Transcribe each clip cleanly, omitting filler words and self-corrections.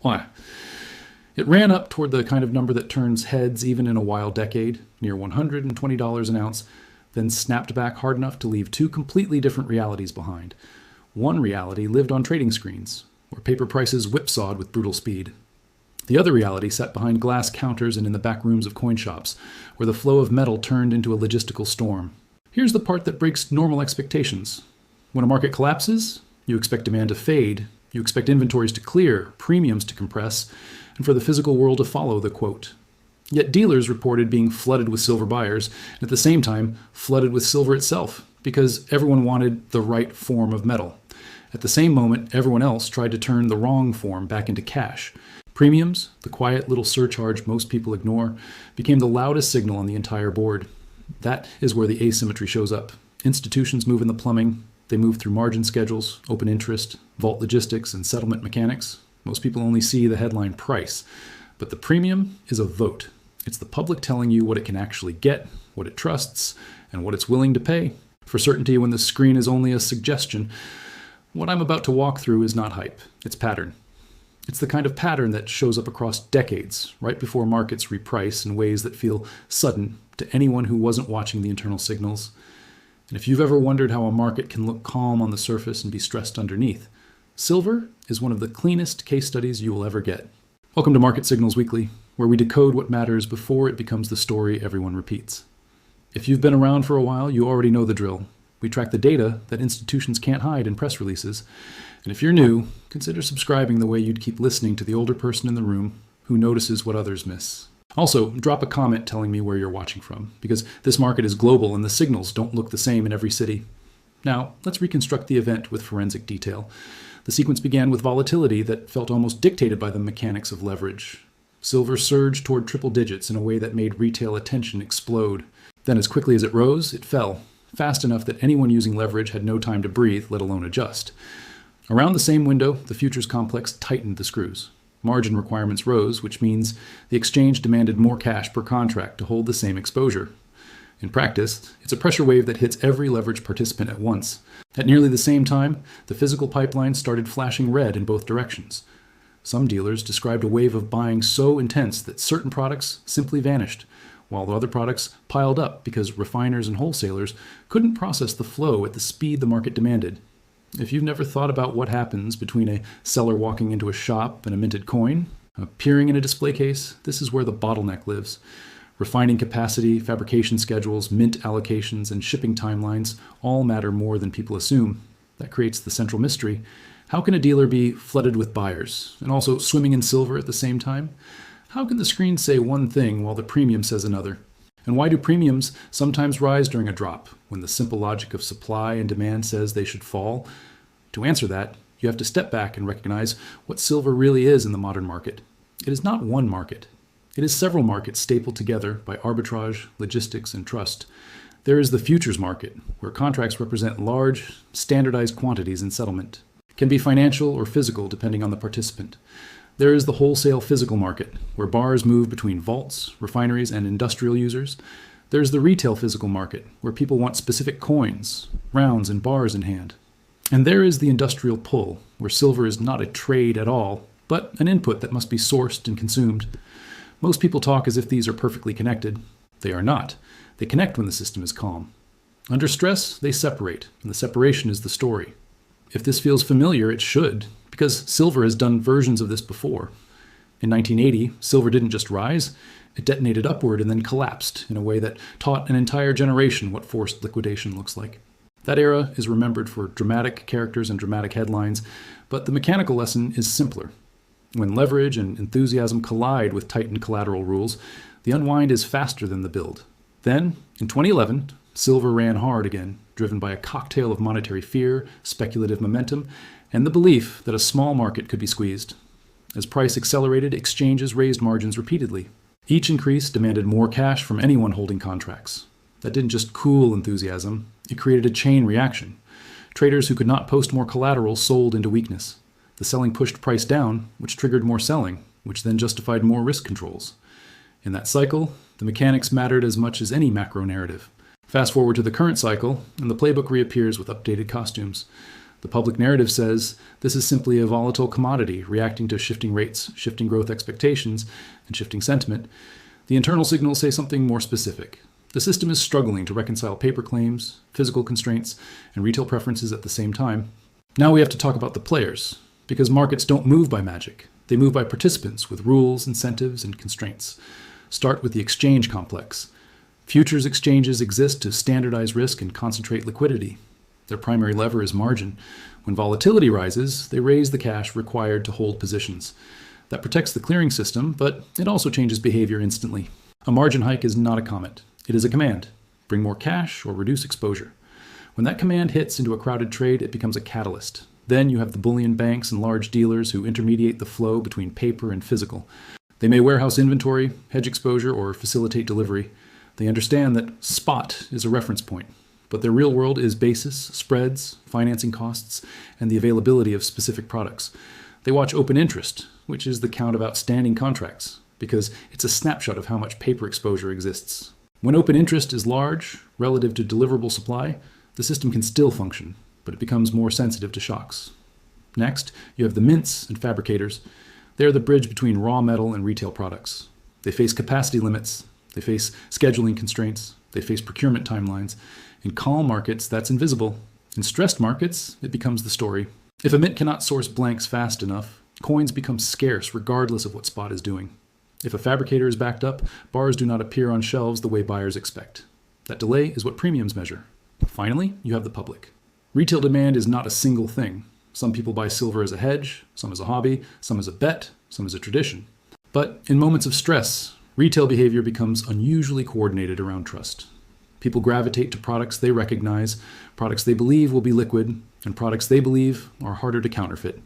Why? It ran up toward the kind of number that turns heads even in a wild decade, near $120 an ounce, then snapped back hard enough to leave two completely different realities behind. One reality lived on trading screens, where paper prices whipsawed with brutal speed. The other reality sat behind glass counters and in the back rooms of coin shops, where the flow of metal turned into a logistical storm. Here's the part that breaks normal expectations. When a market collapses, you expect demand to fade, you expect inventories to clear, premiums to compress, and for the physical world to follow the quote. Yet dealers reported being flooded with silver buyers, and at the same time flooded with silver itself, because everyone wanted the right form of metal. At the same moment, everyone else tried to turn the wrong form back into cash. Premiums, the quiet little surcharge most people ignore, became the loudest signal on the entire board. That is where the asymmetry shows up. Institutions move in the plumbing. They move through margin schedules, open interest, vault logistics, and settlement mechanics. Most people only see the headline price. But the premium is a vote. It's the public telling you what it can actually get, what it trusts, and what it's willing to pay. For certainty, when the screen is only a suggestion, what I'm about to walk through is not hype. It's pattern. It's the kind of pattern that shows up across decades, right before markets reprice in ways that feel sudden to anyone who wasn't watching the internal signals. And if you've ever wondered how a market can look calm on the surface and be stressed underneath, silver is one of the cleanest case studies you will ever get. Welcome to Market Signals Weekly, where we decode what matters before it becomes the story everyone repeats. If you've been around for a while, you already know the drill. We track the data that institutions can't hide in press releases. And if you're new, consider subscribing the way you'd keep listening to the older person in the room who notices what others miss. Also, drop a comment telling me where you're watching from, because this market is global and the signals don't look the same in every city. Now, let's reconstruct the event with forensic detail. The sequence began with volatility that felt almost dictated by the mechanics of leverage. Silver surged toward triple digits in a way that made retail attention explode. Then, as quickly as it rose, it fell, fast enough that anyone using leverage had no time to breathe, let alone adjust. Around the same window, the futures complex tightened the screws. Margin requirements rose, which means the exchange demanded more cash per contract to hold the same exposure. In practice, it's a pressure wave that hits every leverage participant at once. At nearly the same time, the physical pipeline started flashing red in both directions. Some dealers described a wave of buying so intense that certain products simply vanished, while other products piled up because refiners and wholesalers couldn't process the flow at the speed the market demanded. If you've never thought about what happens between a seller walking into a shop and a minted coin appearing in a display case, this is where the bottleneck lives. Refining capacity, fabrication schedules, mint allocations, and shipping timelines all matter more than people assume. That creates the central mystery. How can a dealer be flooded with buyers and also swimming in silver at the same time? How can the screen say one thing while the premium says another? And why do premiums sometimes rise during a drop, when the simple logic of supply and demand says they should fall? To answer that, you have to step back and recognize what silver really is in the modern market. It is not one market. It is several markets stapled together by arbitrage, logistics, and trust. There is the futures market, where contracts represent large, standardized quantities in settlement. It can be financial or physical, depending on the participant. There is the wholesale physical market, where bars move between vaults, refineries, and industrial users. There's the retail physical market, where people want specific coins, rounds, and bars in hand. And there is the industrial pull, where silver is not a trade at all, but an input that must be sourced and consumed. Most people talk as if these are perfectly connected. They are not. They connect when the system is calm. Under stress, they separate, and the separation is the story. If this feels familiar, it should, because silver has done versions of this before. In 1980, silver didn't just rise, it detonated upward and then collapsed in a way that taught an entire generation what forced liquidation looks like. That era is remembered for dramatic characters and dramatic headlines, but the mechanical lesson is simpler. When leverage and enthusiasm collide with tightened collateral rules, the unwind is faster than the build. Then, in 2011, silver ran hard again, driven by a cocktail of monetary fear, speculative momentum, and the belief that a small market could be squeezed. As price accelerated, exchanges raised margins repeatedly. Each increase demanded more cash from anyone holding contracts. That didn't just cool enthusiasm, it created a chain reaction. Traders who could not post more collateral sold into weakness. The selling pushed price down, which triggered more selling, which then justified more risk controls. In that cycle, the mechanics mattered as much as any macro narrative. Fast forward to the current cycle, and the playbook reappears with updated costumes. The public narrative says this is simply a volatile commodity reacting to shifting rates, shifting growth expectations, and shifting sentiment. The internal signals say something more specific. The system is struggling to reconcile paper claims, physical constraints, and retail preferences at the same time. Now we have to talk about the players, because markets don't move by magic. They move by participants with rules, incentives, and constraints. Start with the exchange complex. Futures exchanges exist to standardize risk and concentrate liquidity. Their primary lever is margin. When volatility rises, they raise the cash required to hold positions. That protects the clearing system, but it also changes behavior instantly. A margin hike is not a comment. It is a command. Bring more cash or reduce exposure. When that command hits into a crowded trade, it becomes a catalyst. Then you have the bullion banks and large dealers who intermediate the flow between paper and physical. They may warehouse inventory, hedge exposure, or facilitate delivery. They understand that spot is a reference point, but their real world is basis, spreads, financing costs, and the availability of specific products. They watch open interest, which is the count of outstanding contracts, because it's a snapshot of how much paper exposure exists. When open interest is large relative to deliverable supply, the system can still function, but it becomes more sensitive to shocks. Next, you have the mints and fabricators. They are the bridge between raw metal and retail products. They face capacity limits, they face scheduling constraints, they face procurement timelines. In calm markets, that's invisible. In stressed markets, it becomes the story. If a mint cannot source blanks fast enough, coins become scarce regardless of what spot is doing. If a fabricator is backed up, bars do not appear on shelves the way buyers expect. That delay is what premiums measure. Finally, you have the public. Retail demand is not a single thing. Some people buy silver as a hedge, some as a hobby, some as a bet, some as a tradition. But in moments of stress, retail behavior becomes unusually coordinated around trust. People gravitate to products they recognize, products they believe will be liquid, and products they believe are harder to counterfeit.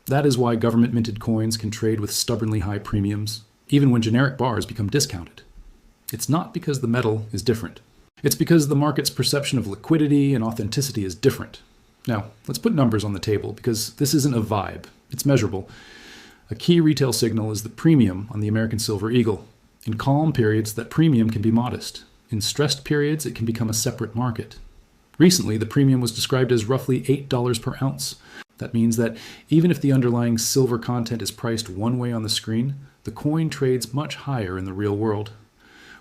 That is why government-minted coins can trade with stubbornly high premiums, even when generic bars become discounted. It's not because the metal is different. It's because the market's perception of liquidity and authenticity is different. Now, let's put numbers on the table, because this isn't a vibe. It's measurable. A key retail signal is the premium on the American Silver Eagle. In calm periods, that premium can be modest. In stressed periods, it can become a separate market. Recently, the premium was described as roughly $8 per ounce. That means that even if the underlying silver content is priced one way on the screen, the coin trades much higher in the real world.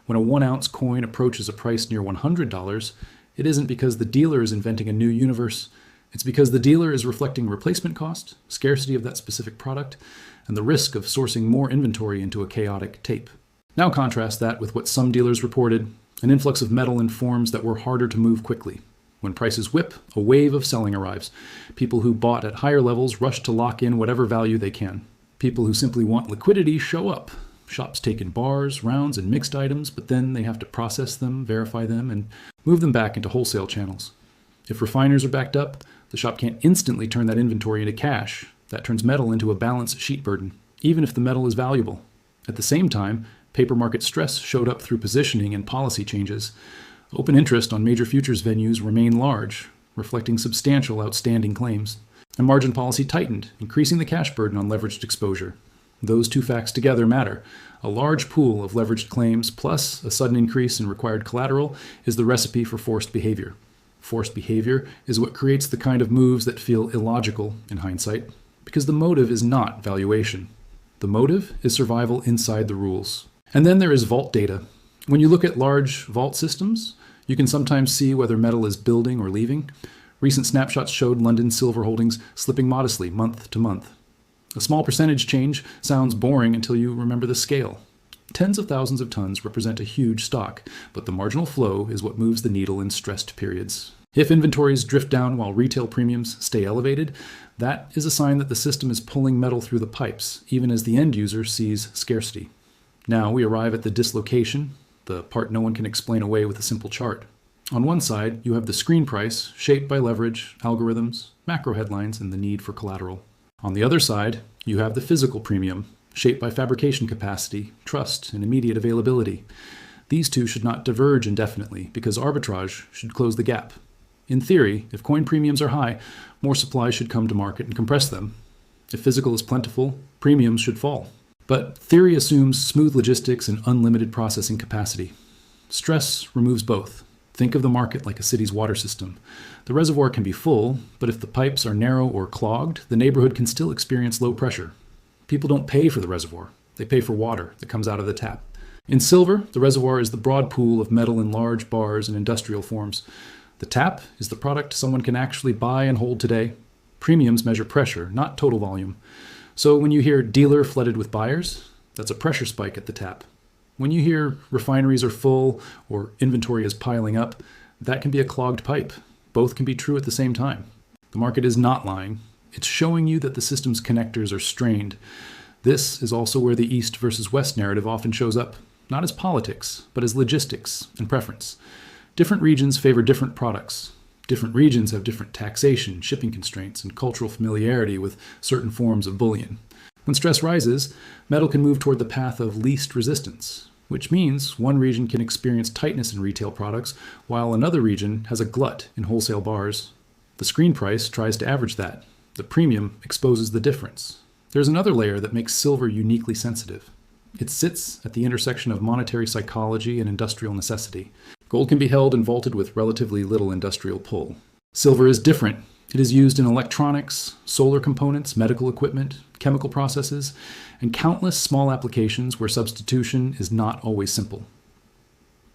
When a 1-ounce coin approaches a price near $100, it isn't because the dealer is inventing a new universe. It's because the dealer is reflecting replacement cost, scarcity of that specific product, and the risk of sourcing more inventory into a chaotic tape. Now contrast that with what some dealers reported, an influx of metal in forms that were harder to move quickly. When prices whip, a wave of selling arrives. People who bought at higher levels rush to lock in whatever value they can. People who simply want liquidity show up. Shops take in bars, rounds, and mixed items, but then they have to process them, verify them, and move them back into wholesale channels. If refiners are backed up, the shop can't instantly turn that inventory into cash. That turns metal into a balance sheet burden, even if the metal is valuable. At the same time, paper market stress showed up through positioning and policy changes. Open interest on major futures venues remain large, reflecting substantial outstanding claims. And margin policy tightened, increasing the cash burden on leveraged exposure. Those two facts together matter. A large pool of leveraged claims plus a sudden increase in required collateral is the recipe for forced behavior. Forced behavior is what creates the kind of moves that feel illogical in hindsight, because the motive is not valuation. The motive is survival inside the rules. And then there is vault data. When you look at large vault systems, you can sometimes see whether metal is building or leaving. Recent snapshots showed London silver holdings slipping modestly month to month. A small percentage change sounds boring until you remember the scale. Tens of thousands of tons represent a huge stock, but the marginal flow is what moves the needle in stressed periods. If inventories drift down while retail premiums stay elevated, that is a sign that the system is pulling metal through the pipes, even as the end user sees scarcity. Now we arrive at the dislocation, the part no one can explain away with a simple chart. On one side, you have the screen price, shaped by leverage, algorithms, macro headlines, and the need for collateral. On the other side, you have the physical premium, shaped by fabrication capacity, trust, and immediate availability. These two should not diverge indefinitely, because arbitrage should close the gap. In theory, if coin premiums are high, more supply should come to market and compress them. If physical is plentiful, premiums should fall. But theory assumes smooth logistics and unlimited processing capacity. Stress removes both. Think of the market like a city's water system. The reservoir can be full, but if the pipes are narrow or clogged, the neighborhood can still experience low pressure. People don't pay for the reservoir. They pay for water that comes out of the tap. In silver, the reservoir is the broad pool of metal in large bars and industrial forms. The tap is the product someone can actually buy and hold today. Premiums measure pressure, not total volume. So when you hear dealer flooded with buyers, that's a pressure spike at the tap. When you hear refineries are full or inventory is piling up, that can be a clogged pipe. Both can be true at the same time. The market is not lying. It's showing you that the system's connectors are strained. This is also where the East versus West narrative often shows up, not as politics, but as logistics and preference. Different regions favor different products. Different regions have different taxation, shipping constraints, and cultural familiarity with certain forms of bullion. When stress rises, metal can move toward the path of least resistance, which means one region can experience tightness in retail products, while another region has a glut in wholesale bars. The screen price tries to average that. The premium exposes the difference. There's another layer that makes silver uniquely sensitive. It sits at the intersection of monetary psychology and industrial necessity. Gold can be held and vaulted with relatively little industrial pull. Silver is different. It is used in electronics, solar components, medical equipment, chemical processes, and countless small applications where substitution is not always simple.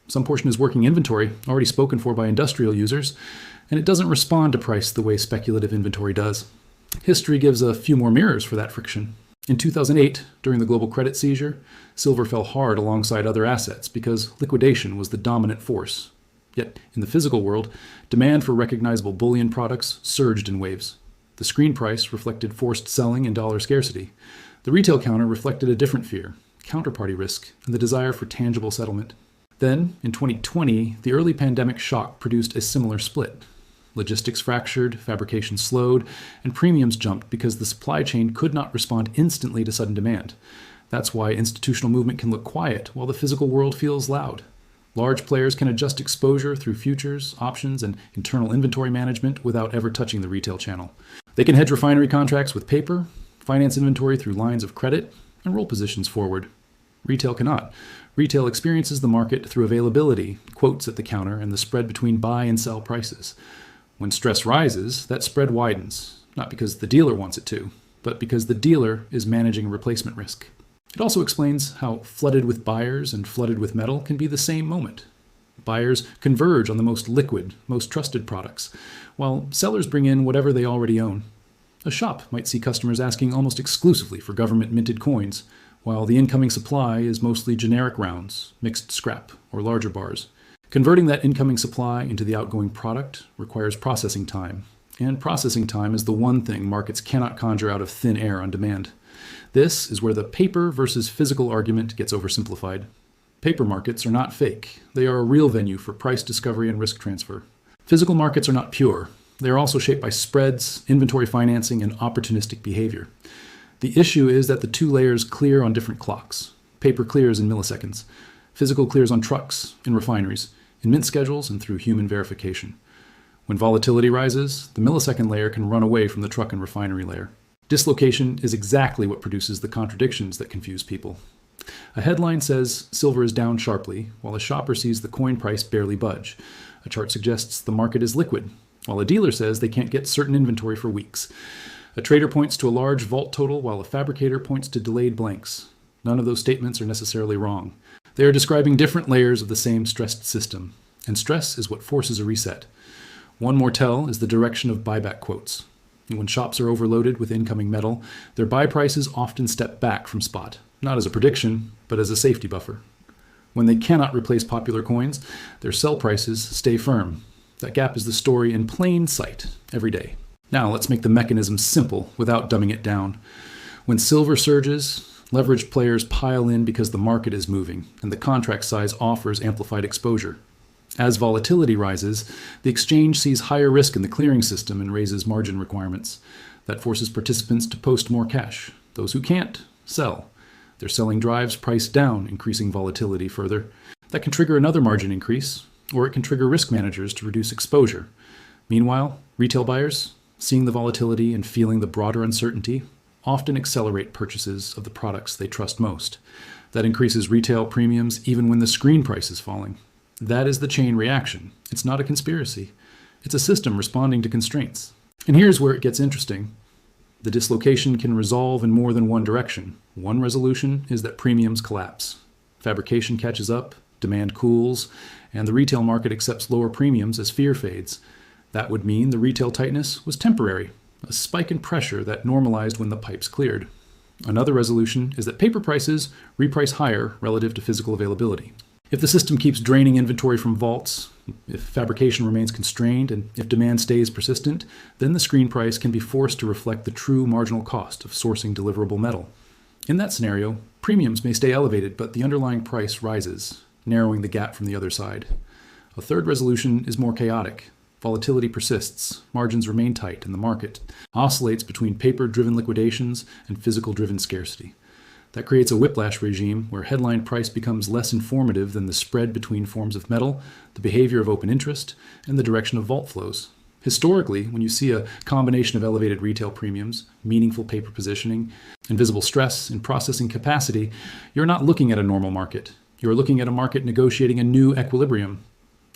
Some portion is working inventory, already spoken for by industrial users, and it doesn't respond to price the way speculative inventory does. History gives a few more mirrors for that friction. In 2008, during the global credit seizure, silver fell hard alongside other assets because liquidation was the dominant force. Yet, in the physical world, demand for recognizable bullion products surged in waves. The screen price reflected forced selling and dollar scarcity. The retail counter reflected a different fear, counterparty risk, and the desire for tangible settlement. Then, in 2020, the early pandemic shock produced a similar split. Logistics fractured, fabrication slowed, and premiums jumped because the supply chain could not respond instantly to sudden demand. That's why institutional movement can look quiet while the physical world feels loud. Large players can adjust exposure through futures, options, and internal inventory management without ever touching the retail channel. They can hedge refinery contracts with paper, finance inventory through lines of credit, and roll positions forward. Retail cannot. Retail experiences the market through availability, quotes at the counter, and the spread between buy and sell prices. When stress rises, that spread widens, not because the dealer wants it to, but because the dealer is managing replacement risk. It also explains how flooded with buyers and flooded with metal can be the same moment. Buyers converge on the most liquid, most trusted products, while sellers bring in whatever they already own. A shop might see customers asking almost exclusively for government-minted coins, while the incoming supply is mostly generic rounds, mixed scrap, or larger bars. Converting that incoming supply into the outgoing product requires processing time, and processing time is the one thing markets cannot conjure out of thin air on demand. This is where the paper versus physical argument gets oversimplified. Paper markets are not fake. They are a real venue for price discovery and risk transfer. Physical markets are not pure. They are also shaped by spreads, inventory financing, and opportunistic behavior. The issue is that the two layers clear on different clocks. Paper clears in milliseconds. Physical clears on trucks, in refineries, in mint schedules, and through human verification. When volatility rises, the millisecond layer can run away from the truck and refinery layer. Dislocation is exactly what produces the contradictions that confuse people. A headline says silver is down sharply, while a shopper sees the coin price barely budge. A chart suggests the market is liquid, while a dealer says they can't get certain inventory for weeks. A trader points to a large vault total, while a fabricator points to delayed blanks. None of those statements are necessarily wrong. They are describing different layers of the same stressed system, and stress is what forces a reset. One more tell is the direction of buyback quotes. When shops are overloaded with incoming metal, their buy prices often step back from spot, not as a prediction, but as a safety buffer. When they cannot replace popular coins, their sell prices stay firm. That gap is the story in plain sight every day. Now let's make the mechanism simple without dumbing it down. When silver surges, leveraged players pile in because the market is moving, and the contract size offers amplified exposure. As volatility rises, the exchange sees higher risk in the clearing system and raises margin requirements. That forces participants to post more cash. Those who can't, sell. Their selling drives price down, increasing volatility further. That can trigger another margin increase, or it can trigger risk managers to reduce exposure. Meanwhile, retail buyers, seeing the volatility and feeling the broader uncertainty, often accelerate purchases of the products they trust most. That increases retail premiums even when the screen price is falling. That is the chain reaction. It's not a conspiracy. It's a system responding to constraints. And here's where it gets interesting. The dislocation can resolve in more than one direction. One resolution is that premiums collapse. Fabrication catches up, demand cools, and the retail market accepts lower premiums as fear fades. That would mean the retail tightness was temporary, a spike in pressure that normalized when the pipes cleared. Another resolution is that paper prices reprice higher relative to physical availability. If the system keeps draining inventory from vaults, if fabrication remains constrained, and if demand stays persistent, then the screen price can be forced to reflect the true marginal cost of sourcing deliverable metal. In that scenario, premiums may stay elevated, but the underlying price rises, narrowing the gap from the other side. A third resolution is more chaotic. Volatility persists, margins remain tight, and the market oscillates between paper-driven liquidations and physical-driven scarcity. That creates a whiplash regime where headline price becomes less informative than the spread between forms of metal, the behavior of open interest, and the direction of vault flows. Historically, when you see a combination of elevated retail premiums, meaningful paper positioning, and visible stress in processing capacity, you're not looking at a normal market. You're looking at a market negotiating a new equilibrium.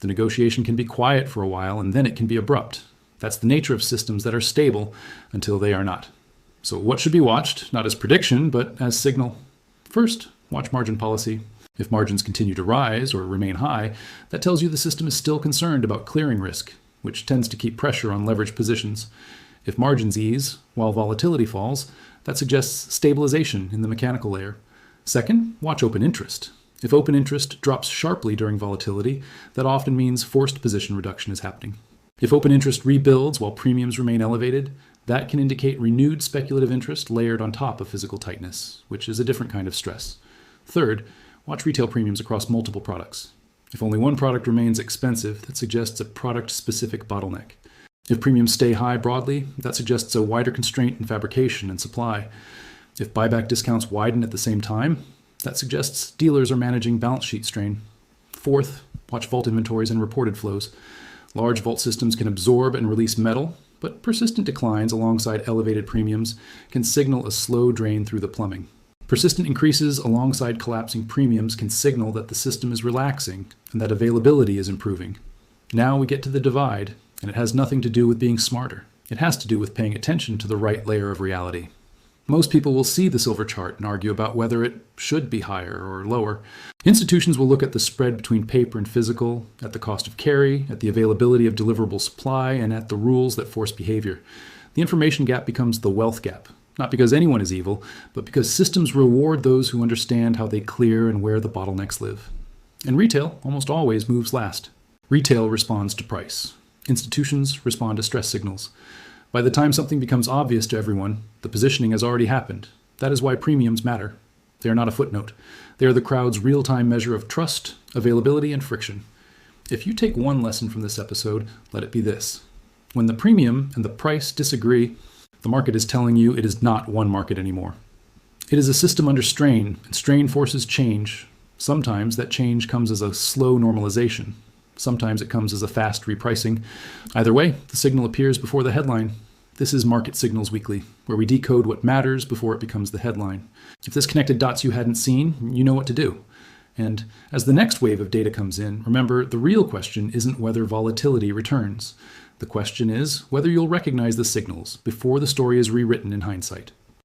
The negotiation can be quiet for a while, and then it can be abrupt. That's the nature of systems that are stable until they are not. So what should be watched, not as prediction, but as signal? First, watch margin policy. If margins continue to rise or remain high, that tells you the system is still concerned about clearing risk, which tends to keep pressure on leveraged positions. If margins ease while volatility falls, that suggests stabilization in the mechanical layer. Second, watch open interest. If open interest drops sharply during volatility, that often means forced position reduction is happening. If open interest rebuilds while premiums remain elevated, that can indicate renewed speculative interest layered on top of physical tightness, which is a different kind of stress. Third, watch retail premiums across multiple products. If only one product remains expensive, that suggests a product-specific bottleneck. If premiums stay high broadly, that suggests a wider constraint in fabrication and supply. If buyback discounts widen at the same time, that suggests dealers are managing balance sheet strain. Fourth, watch vault inventories and reported flows. Large vault systems can absorb and release metal, but persistent declines alongside elevated premiums can signal a slow drain through the plumbing. Persistent increases alongside collapsing premiums can signal that the system is relaxing and that availability is improving. Now we get to the divide, and it has nothing to do with being smarter. It has to do with paying attention to the right layer of reality. Most people will see the silver chart and argue about whether it should be higher or lower. Institutions will look at the spread between paper and physical, at the cost of carry, at the availability of deliverable supply, and at the rules that force behavior. The information gap becomes the wealth gap, not because anyone is evil, but because systems reward those who understand how they clear and where the bottlenecks live. And retail almost always moves last. Retail responds to price. Institutions respond to stress signals. By the time something becomes obvious to everyone, the positioning has already happened. That is why premiums matter. They are not a footnote. They are the crowd's real-time measure of trust, availability, and friction. If you take one lesson from this episode, let it be this. When the premium and the price disagree, the market is telling you it is not one market anymore. It is a system under strain, and strain forces change. Sometimes that change comes as a slow normalization. Sometimes it comes as a fast repricing. Either way, the signal appears before the headline. This is Market Signals Weekly, where we decode what matters before it becomes the headline. If this connected dots you hadn't seen, you know what to do. And as the next wave of data comes in, remember, the real question isn't whether volatility returns. The question is whether you'll recognize the signals before the story is rewritten in hindsight.